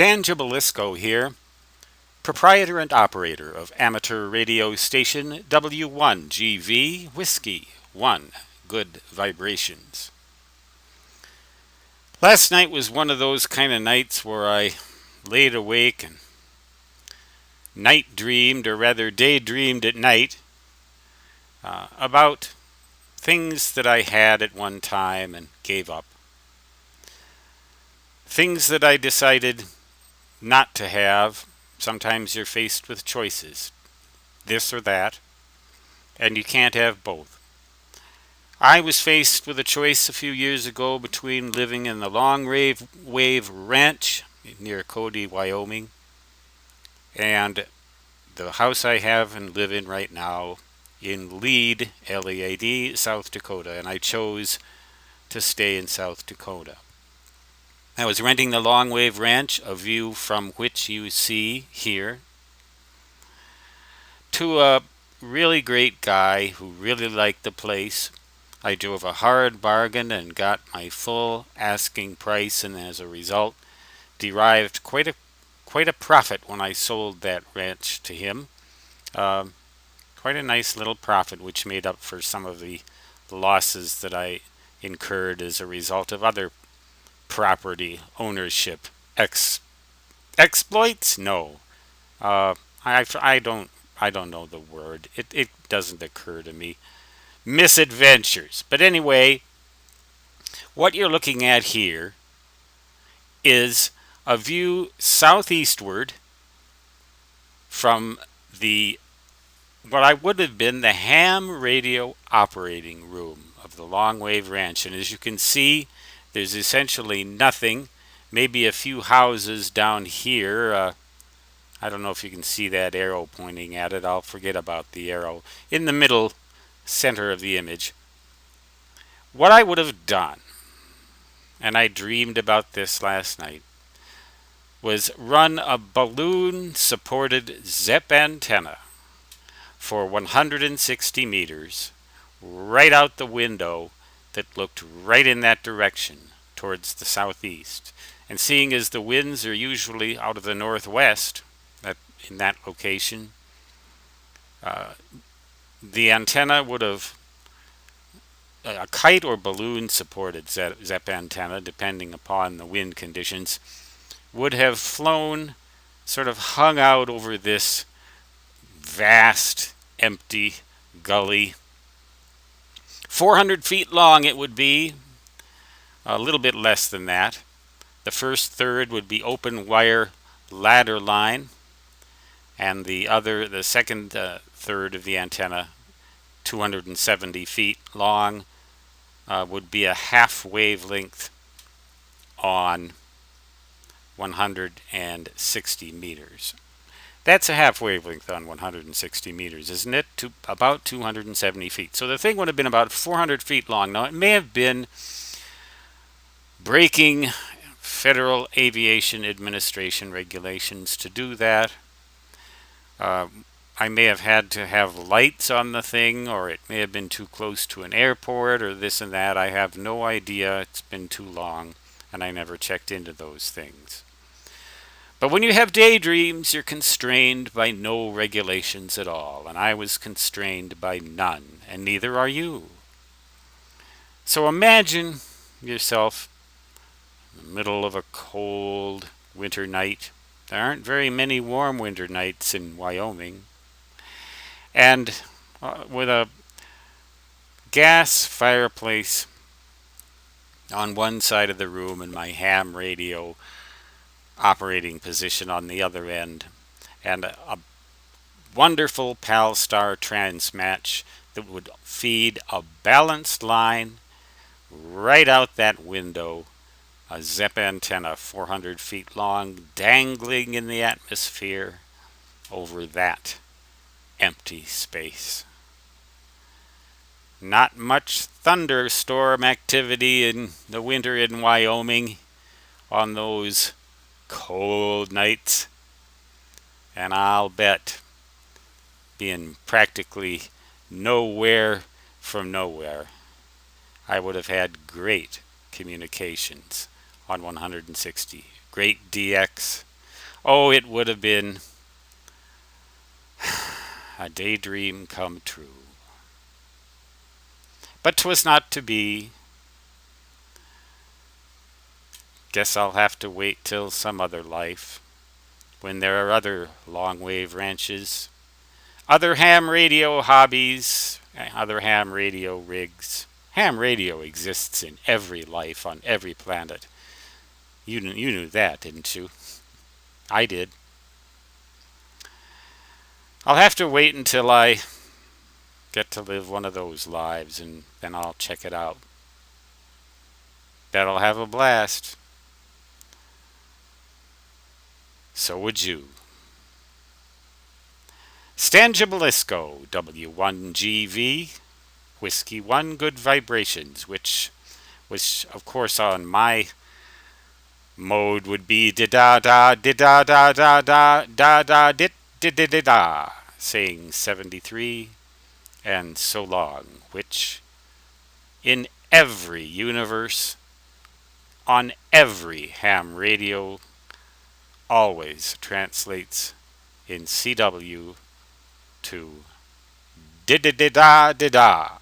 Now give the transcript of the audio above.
Stan Gibilisco here, proprietor and operator of amateur radio station W1GV Whiskey 1 Good Vibrations. Last night was one of those kind of nights where I laid awake and night dreamed, or rather daydreamed at night, about things that I had at one time and gave up. Things that I decided not to have. Sometimes you're faced with choices, this or that, and you can't have both. I was faced with a choice a few years ago between living in the Long Wave Ranch near Cody, Wyoming, and the house I have and live in right now in Lead, L-E-A-D, South Dakota, and I chose to stay in South Dakota. I was renting the Long Wave Ranch, a view from which you see here, to a really great guy who really liked the place. I drove a hard bargain and got my full asking price, and as a result derived quite a profit when I sold that ranch to him. Quite a nice little profit, which made up for some of the losses that I incurred as a result of other property ownership exploits. No, I don't know the word. It doesn't occur to me. Misadventures. But anyway, what you're looking at here is a view southeastward from what I would have been the ham radio operating room of the Long Wave Ranch. And as you can see, there's essentially nothing, maybe a few houses down here. I don't know if you can see that arrow pointing at it. I'll forget about the arrow. In the middle center of the image. What I would have done, and I dreamed about this last night, was run a balloon-supported Zepp antenna for 160 meters right out the window that looked right in that direction towards the southeast. And seeing as the winds are usually out of the northwest in that location, the antenna would have a kite or balloon supported Zepp antenna, depending upon the wind conditions, would have flown, sort of hung out over this vast empty gully. 400 feet long it would be, a little bit less than that. The first third would be open wire ladder line, and the second third of the antenna, 270 feet long, would be a half wavelength on 160 meters. That's a half wavelength on 160 meters, isn't it? To about 270 feet. So the thing would have been about 400 feet long. Now, it may have been breaking Federal Aviation Administration regulations to do that. I may have had to have lights on the thing, or it may have been too close to an airport, or this and that. I have no idea. It's been too long, and I never checked into those things. But when you have daydreams, you're constrained by no regulations at all, and I was constrained by none, and neither are you. So imagine yourself in the middle of a cold winter night. There aren't very many warm winter nights in Wyoming. And with a gas fireplace on one side of the room and my ham radio operating position on the other end, and a wonderful PAL-Star transmatch that would feed a balanced line right out that window, a Zepp antenna 400 feet long dangling in the atmosphere over that empty space. Not much thunderstorm activity in the winter in Wyoming on those cold nights, and I'll bet being practically nowhere from nowhere, I would have had great communications on 160. Great DX Oh, it would have been a daydream come true. But 'twas not to be. Guess I'll have to wait till some other life, when there are other long wave ranches, other ham radio hobbies, other ham radio rigs. Ham radio exists in every life on every planet. You knew that, didn't you? I did. I'll have to wait until I get to live one of those lives, and then I'll check it out. Bet I'll have a blast. So would you. Stan Gibilisco, W1GV, Whiskey 1 Good Vibrations, which was, of course, on my mode would be da da da da da da da da da dit da da, saying 73 and so long, which in every universe, on every ham radio, always translates in CW to da da da da da.